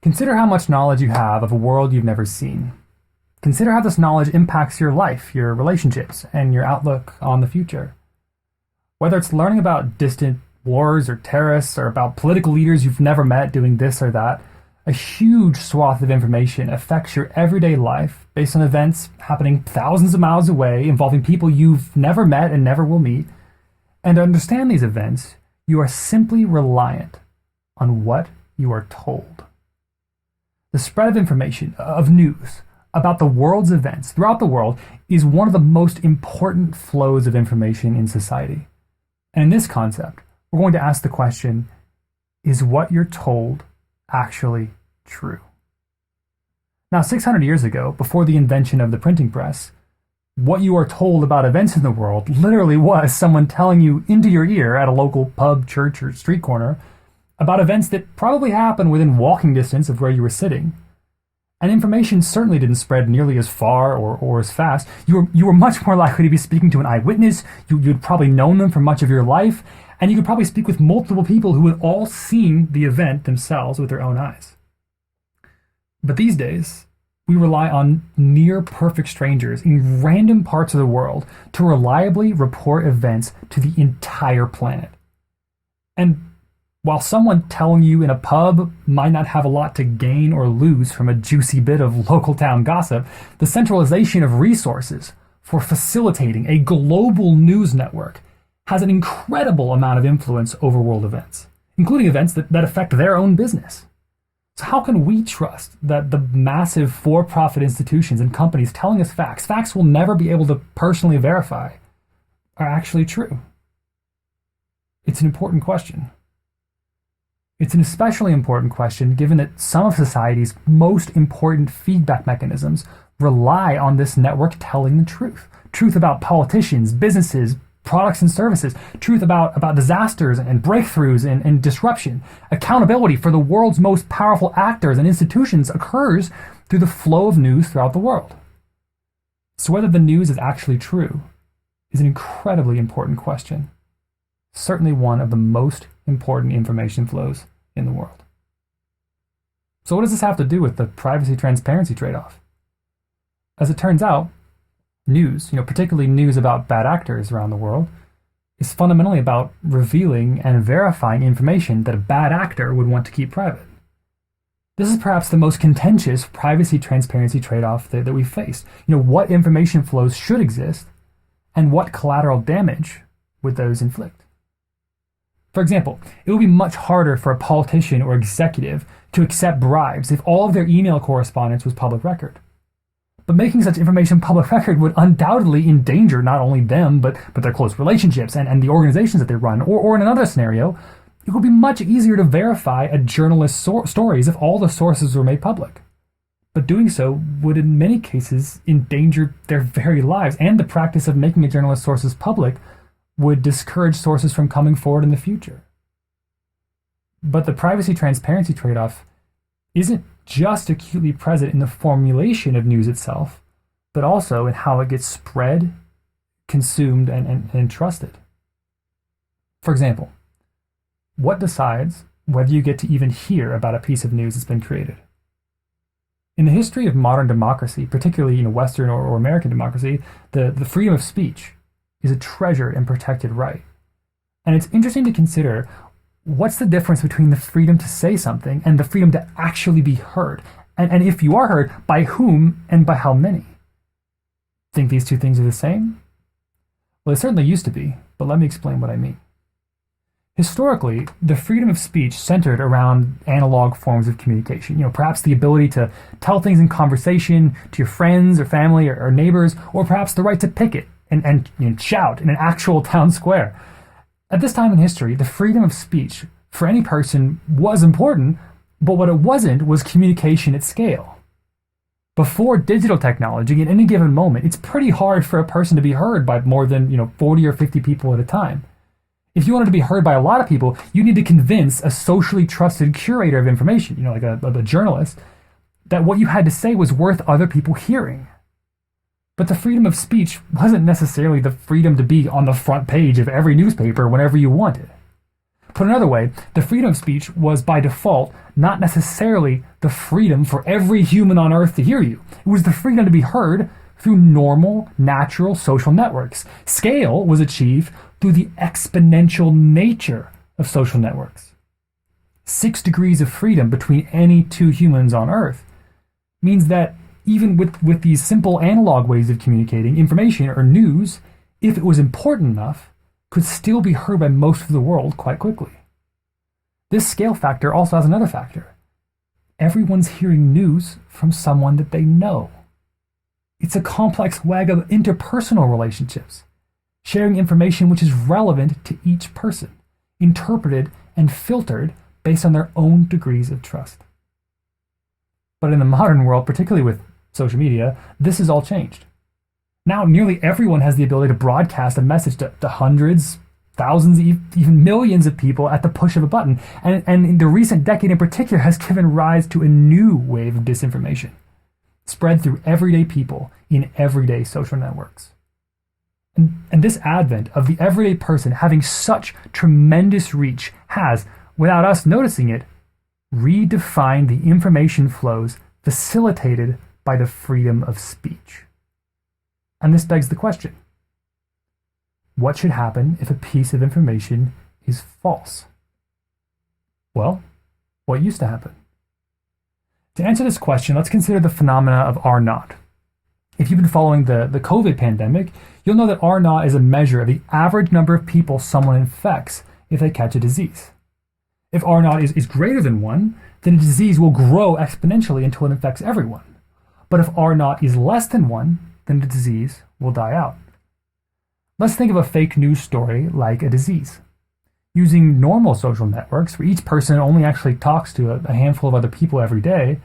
Consider how much knowledge you have of a world you've never seen. Consider how this knowledge impacts your life, your relationships, and your outlook on the future. Whether it's learning about distant wars or terrorists or about political leaders you've never met doing this or that, a huge swath of information affects your everyday life based on events happening thousands of miles away involving people you've never met and never will meet. And to understand these events, you are simply reliant on what you are told. The spread of information, of news, about the world's events throughout the world is one of the most important flows of information in society. And in this concept, we're going to ask the question, is what you're told actually true? Now, 600 years ago, before the invention of the printing press, what you are told about events in the world literally was someone telling you into your ear at a local pub, church, or street corner about events that probably happened within walking distance of where you were sitting. And information certainly didn't spread nearly as far or as fast. You were much more likely to be speaking to an eyewitness. You'd probably known them for much of your life, and you could probably speak with multiple people who had all seen the event themselves with their own eyes. But these days, we rely on near-perfect strangers in random parts of the world to reliably report events to the entire planet. And while someone telling you in a pub might not have a lot to gain or lose from a juicy bit of local town gossip, the centralization of resources for facilitating a global news network has an incredible amount of influence over world events, including events that affect their own business. So how can we trust that the massive for-profit institutions and companies telling us facts we'll never be able to personally verify, are actually true? It's an important question. It's an especially important question given that some of society's most important feedback mechanisms rely on this network telling the truth. Truth about politicians, businesses, products and services, truth about disasters and breakthroughs and disruption. Accountability for the world's most powerful actors and institutions occurs through the flow of news throughout the world. So whether the news is actually true is an incredibly important question. Certainly one of the most important information flows in the world. So what does this have to do with the privacy-transparency trade-off? As it turns out, news, particularly news about bad actors around the world, is fundamentally about revealing and verifying information that a bad actor would want to keep private. This is perhaps the most contentious privacy-transparency trade-off that we face. What information flows should exist, and what collateral damage would those inflict? For example, it would be much harder for a politician or executive to accept bribes if all of their email correspondence was public record. But making such information public record would undoubtedly endanger not only them, but their close relationships and the organizations that they run. Or in another scenario, it would be much easier to verify a journalist's stories if all the sources were made public. But doing so would in many cases endanger their very lives, and the practice of making a journalist's sources public would discourage sources from coming forward in the future. But the privacy-transparency trade-off isn't just acutely present in the formulation of news itself, but also in how it gets spread, consumed, and trusted. For example, what decides whether you get to even hear about a piece of news that's been created? In the history of modern democracy, particularly Western or American democracy, the freedom of speech is a treasured and protected right. And it's interesting to consider what's the difference between the freedom to say something and the freedom to actually be heard. And if you are heard, by whom and by how many? Think these two things are the same? Well, they certainly used to be, but let me explain what I mean. Historically, the freedom of speech centered around analog forms of communication. Perhaps the ability to tell things in conversation to your friends or family or neighbors, or perhaps the right to picket and shout in an actual town square. At this time in history, the freedom of speech for any person was important, but what it wasn't was communication at scale. Before digital technology, at any given moment, it's pretty hard for a person to be heard by more than 40 or 50 people at a time. If you wanted to be heard by a lot of people, you need to convince a socially trusted curator of information, like a journalist, that what you had to say was worth other people hearing. But the freedom of speech wasn't necessarily the freedom to be on the front page of every newspaper whenever you wanted. Put another way, the freedom of speech was by default not necessarily the freedom for every human on Earth to hear you. It was the freedom to be heard through normal, natural social networks. Scale was achieved through the exponential nature of social networks. 6 degrees of freedom between any two humans on Earth means that even with these simple analog ways of communicating, information or news, if it was important enough, could still be heard by most of the world quite quickly. This scale factor also has another factor. Everyone's hearing news from someone that they know. It's a complex web of interpersonal relationships, sharing information which is relevant to each person, interpreted and filtered based on their own degrees of trust. But in the modern world, particularly with social media, this has all changed. Now nearly everyone has the ability to broadcast a message to hundreds, thousands, even millions of people at the push of a button. And in the recent decade in particular has given rise to a new wave of disinformation, spread through everyday people in everyday social networks. And this advent of the everyday person having such tremendous reach has, without us noticing it, redefined the information flows facilitated by the freedom of speech. And this begs the question, what should happen if a piece of information is false? Well, what used to happen? To answer this question, let's consider the phenomena of R0. If you've been following the COVID pandemic, you'll know that R0 is a measure of the average number of people someone infects if they catch a disease. If R0 is greater than 1, then a disease will grow exponentially until it infects everyone. But if R0 is less than 1, then the disease will die out. Let's think of a fake news story like a disease. Using normal social networks, where each person only actually talks to a handful of other people every day,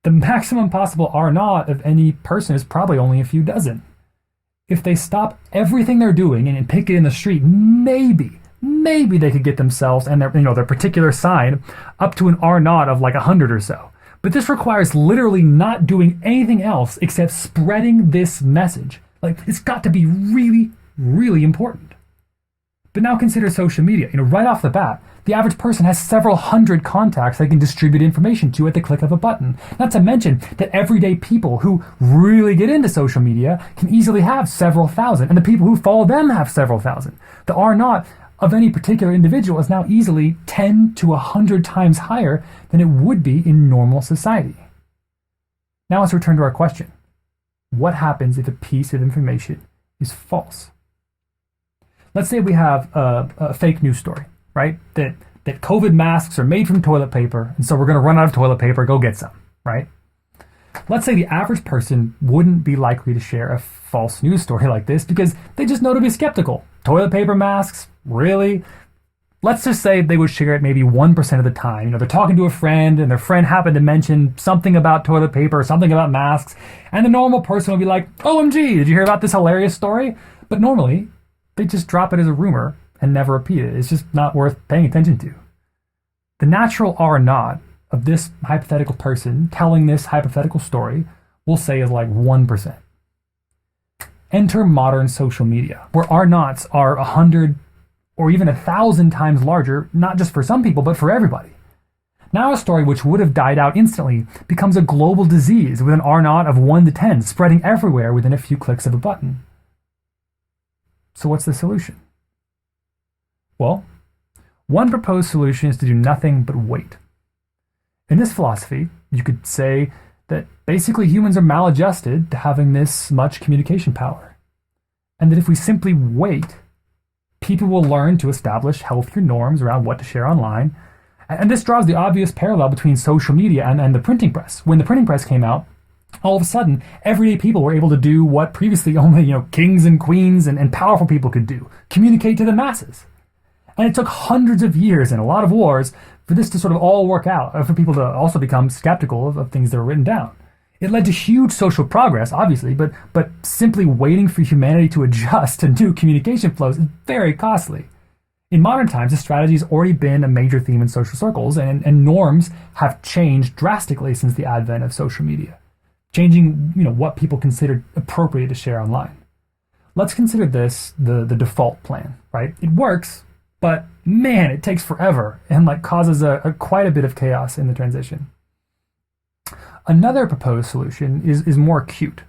the maximum possible R0 of any person is probably only a few dozen. If they stop everything they're doing and pick it in the street, maybe they could get themselves and their particular sign up to an R0 of like 100 or so. But this requires literally not doing anything else except spreading this message. Like, it's got to be really, really important. But now consider social media. Right off the bat, the average person has several hundred contacts they can distribute information to at the click of a button. Not to mention that everyday people who really get into social media can easily have several thousand, and the people who follow them have several thousand. The R0 of any particular individual is now easily 10 to 100 times higher than it would be in normal society. Now let's return to our question. What happens if a piece of information is false? Let's say we have a fake news story, right? That COVID masks are made from toilet paper, and so we're going to run out of toilet paper, go get some, right? Let's say the average person wouldn't be likely to share a false news story like this because they just know to be skeptical. Toilet paper masks? Really? Let's just say they would share it maybe 1% of the time. They're talking to a friend and their friend happened to mention something about toilet paper or something about masks, and the normal person would be like, OMG, did you hear about this hilarious story? But normally, they just drop it as a rumor and never repeat it. It's just not worth paying attention to. The natural R0 of this hypothetical person telling this hypothetical story, we'll say is like 1%. Enter modern social media, where R0s are 100 or even 1,000 times larger, not just for some people, but for everybody. Now a story which would have died out instantly becomes a global disease with an R0 of 1 to 10, spreading everywhere within a few clicks of a button. So what's the solution? Well, one proposed solution is to do nothing but wait. In this philosophy, you could say that basically humans are maladjusted to having this much communication power, and that if we simply wait, people will learn to establish healthier norms around what to share online. And this draws the obvious parallel between social media and the printing press. When the printing press came out, all of a sudden, everyday people were able to do what previously only kings and queens and powerful people could do, communicate to the masses. And it took hundreds of years and a lot of wars for this to sort of all work out, for people to also become skeptical of things that were written down. It led to huge social progress, obviously, but simply waiting for humanity to adjust to new communication flows is very costly. In modern times, this strategy has already been a major theme in social circles, and norms have changed drastically since the advent of social media, changing what people considered appropriate to share online. Let's consider this the default plan, right? It works, but man, it takes forever and causes quite a bit of chaos in the transition. Another proposed solution is more acute,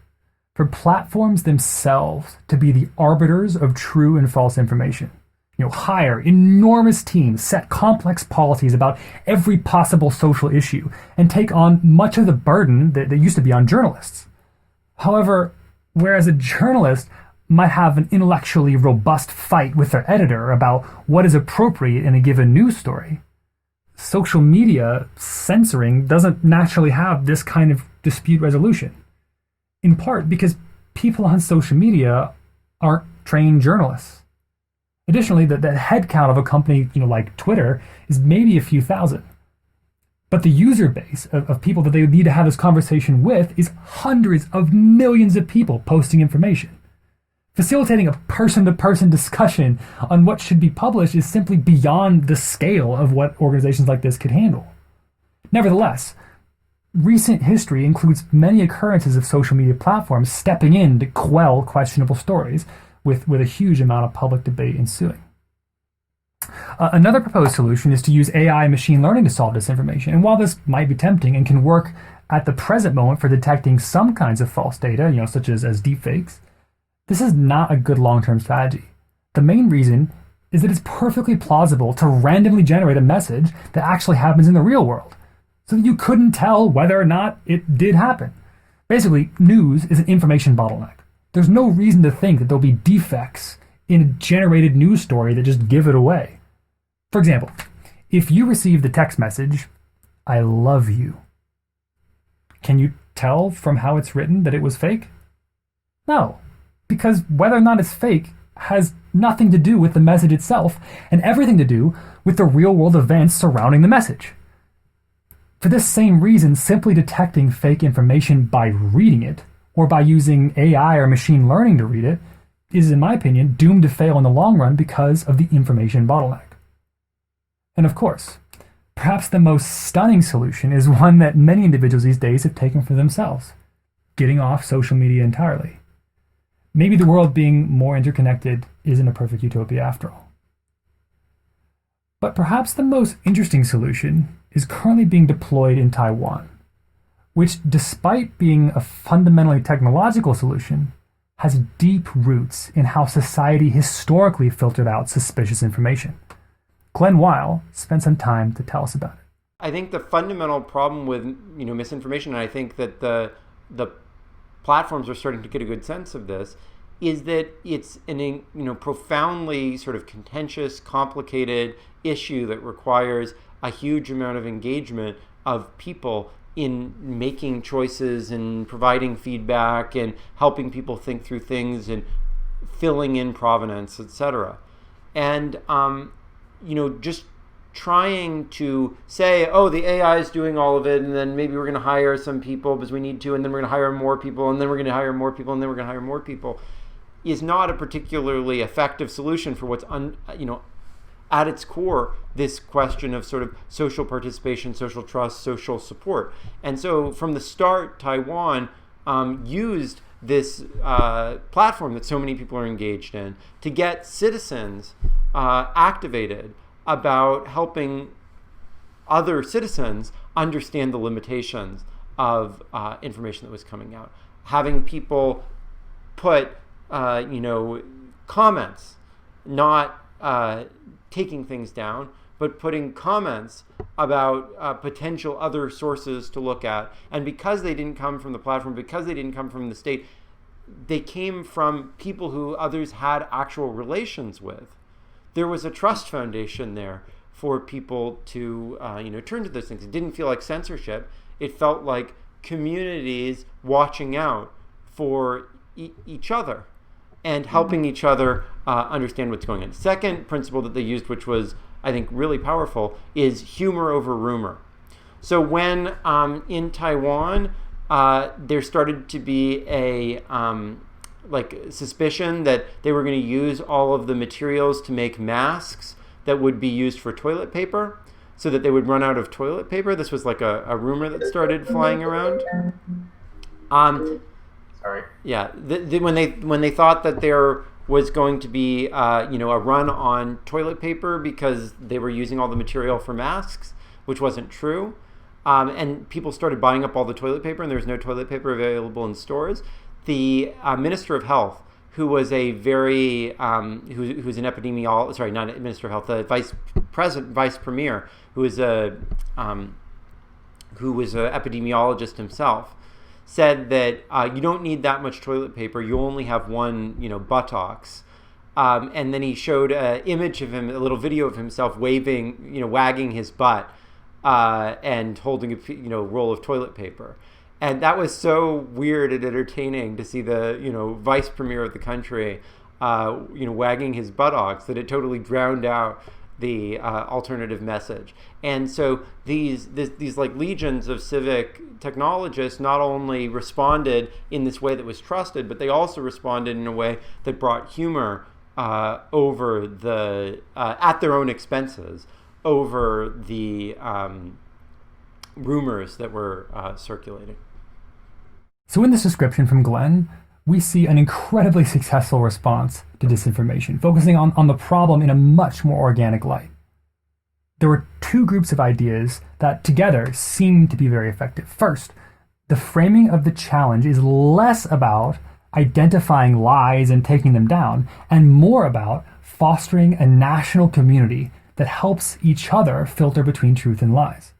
for platforms themselves to be the arbiters of true and false information. Hire enormous teams, set complex policies about every possible social issue, and take on much of the burden that used to be on journalists. However, whereas a journalist might have an intellectually robust fight with their editor about what is appropriate in a given news story, social media censoring doesn't naturally have this kind of dispute resolution, in part because people on social media aren't trained journalists. Additionally, the headcount of a company like Twitter is maybe a few thousand. But the user base of people that they would need to have this conversation with is hundreds of millions of people posting information. Facilitating a person-to-person discussion on what should be published is simply beyond the scale of what organizations like this could handle. Nevertheless, recent history includes many occurrences of social media platforms stepping in to quell questionable stories, with a huge amount of public debate ensuing. Another proposed solution is to use AI and machine learning to solve disinformation. And while this might be tempting and can work at the present moment for detecting some kinds of false data, such as deepfakes, this is not a good long-term strategy. The main reason is that it's perfectly plausible to randomly generate a message that actually happens in the real world, so that you couldn't tell whether or not it did happen. Basically, news is an information bottleneck. There's no reason to think that there'll be defects in a generated news story that just give it away. For example, if you receive the text message, "I love you," can you tell from how it's written that it was fake? No, because whether or not it's fake has nothing to do with the message itself and everything to do with the real-world events surrounding the message. For this same reason, simply detecting fake information by reading it, or by using AI or machine learning to read it, is, in my opinion, doomed to fail in the long run because of the information bottleneck. And of course, perhaps the most stunning solution is one that many individuals these days have taken for themselves: getting off social media entirely. Maybe the world being more interconnected isn't a perfect utopia after all. But perhaps the most interesting solution is currently being deployed in Taiwan, which, despite being a fundamentally technological solution, has deep roots in how society historically filtered out suspicious information. Glenn Weil spent some time to tell us about it. I think the fundamental problem with misinformation, and I think that the platforms are starting to get a good sense of this, is that it's an profoundly sort of contentious, complicated issue that requires a huge amount of engagement of people in making choices and providing feedback and helping people think through things and filling in provenance, etc. And just trying to say, oh, the AI is doing all of it, and then maybe we're going to hire some people because we need to, and then we're going to hire more people, and then we're going to hire more people, and then we're going to hire more people, is not a particularly effective solution for what's at its core, this question of sort of social participation, social trust, social support. And so from the start, Taiwan used this platform that so many people are engaged in to get citizens activated about helping other citizens understand the limitations of information that was coming out. Having people put, comments, not taking things down, but putting comments about potential other sources to look at. And because they didn't come from the platform, because they didn't come from the state, they came from people who others had actual relations with. There was a trust foundation there for people to turn to those things. It didn't feel like censorship. It felt like communities watching out for each other and helping each other understand what's going on. Second principle that they used, which was, I think, really powerful, is humor over rumor. So when in Taiwan, there started to be a suspicion that they were going to use all of the materials to make masks that would be used for toilet paper, so that they would run out of toilet paper. This was like a rumor that started flying around. Sorry. Yeah, when they thought that there was going to be, a run on toilet paper because they were using all the material for masks, which wasn't true. And people started buying up all the toilet paper, and there was no toilet paper available in stores. The Minister of Health, who was a very, who's an epidemiologist, sorry, not a Minister of Health, the Vice Premier, who was a epidemiologist himself, said that you don't need that much toilet paper. You only have one, buttocks. And then he showed an image of him, a little video of himself waving, wagging his butt and holding a roll of toilet paper. And that was so weird and entertaining to see the, vice premier of the country, wagging his buttocks, that it totally drowned out the alternative message. And so these like legions of civic technologists not only responded in this way that was trusted, but they also responded in a way that brought humor over the at their own expenses over the rumors that were circulating. So in this description from Glenn, we see an incredibly successful response to disinformation, focusing on the problem in a much more organic light. There were two groups of ideas that together seem to be very effective. First, the framing of the challenge is less about identifying lies and taking them down, and more about fostering a national community that helps each other filter between truth and lies.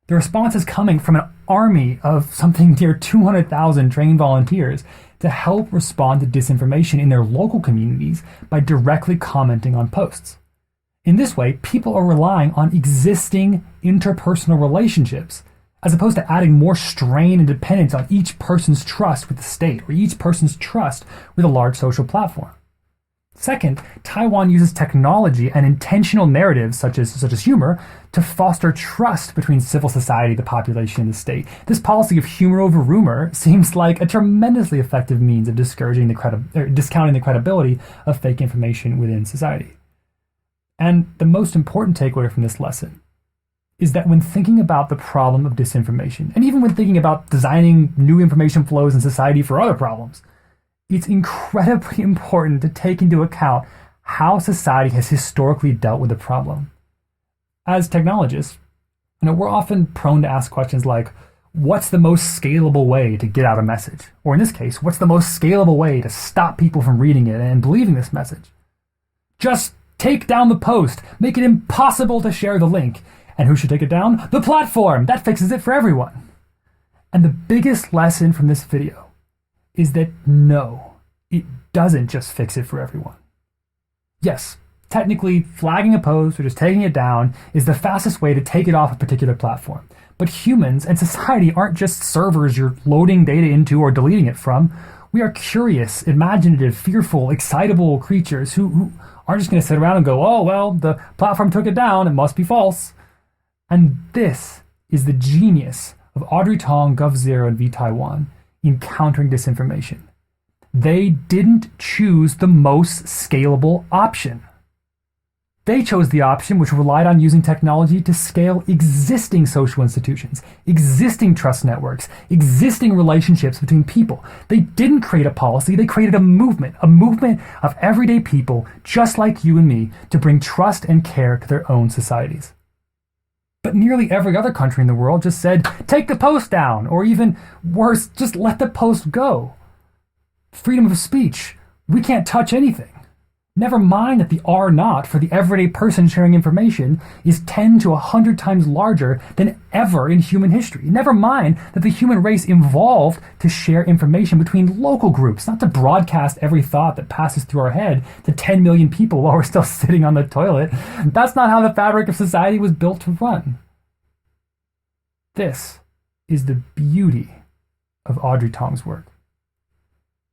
The response is coming from an army of something near 200,000 trained volunteers to help respond to disinformation in their local communities by directly commenting on posts. In this way, people are relying on existing interpersonal relationships, as opposed to adding more strain and dependence on each person's trust with the state or each person's trust with a large social platform. Second, Taiwan uses technology and intentional narratives such as humor to foster trust between civil society, the population, and the state. This policy of humor over rumor seems like a tremendously effective means of discounting the credibility of fake information within society. And the most important takeaway from this lesson is that when thinking about the problem of disinformation, and even when thinking about designing new information flows in society for other problems, it's incredibly important to take into account how society has historically dealt with the problem. As technologists, we're often prone to ask questions like, what's the most scalable way to get out a message? Or in this case, what's the most scalable way to stop people from reading it and believing this message? Just take down the post, make it impossible to share the link. And who should take it down? The platform! That fixes it for everyone. And the biggest lesson from this video is that no, it doesn't just fix it for everyone. Yes, technically, flagging a post or just taking it down is the fastest way to take it off a particular platform. But humans and society aren't just servers you're loading data into or deleting it from. We are curious, imaginative, fearful, excitable creatures who aren't just going to sit around and go, oh, well, the platform took it down, it must be false. And this is the genius of Audrey Tong, GovZero, and vTaiwan in countering disinformation. They didn't choose the most scalable option. They chose the option which relied on using technology to scale existing social institutions, existing trust networks, existing relationships between people. They didn't create a policy, they created a movement of everyday people just like you and me to bring trust and care to their own societies. But nearly every other country in the world just said, take the post down, or even worse, just let the post go. Freedom of speech. We can't touch anything. Never mind that the R naught for the everyday person sharing information is 10 to 100 times larger than ever in human history. Never mind that the human race evolved to share information between local groups, not to broadcast every thought that passes through our head to 10 million people while we're still sitting on the toilet. That's not how the fabric of society was built to run. This is the beauty of Audrey Tong's work.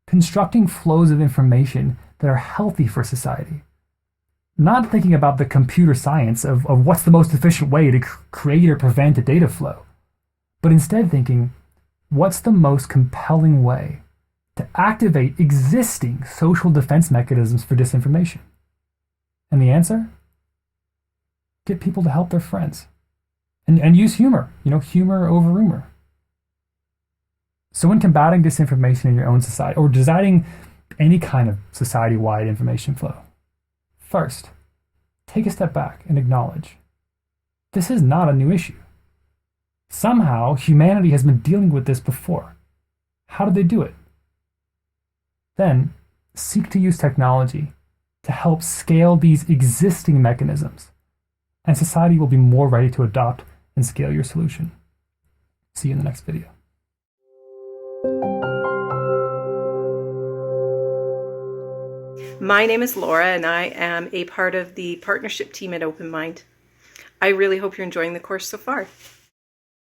Constructing flows of information that are healthy for society. Not thinking about the computer science of what's the most efficient way to create or prevent a data flow, but instead thinking, what's the most compelling way to activate existing social defense mechanisms for disinformation? And the answer? Get people to help their friends. And use humor, humor over rumor. So when combating disinformation in your own society, or deciding any kind of society-wide information flow. First, take a step back and acknowledge this is not a new issue. Somehow, humanity has been dealing with this before. How did they do it? Then, seek to use technology to help scale these existing mechanisms, and society will be more ready to adopt and scale your solution. See you in the next video. My name is Laura, and I am a part of the partnership team at OpenMined. I really hope you're enjoying the course so far.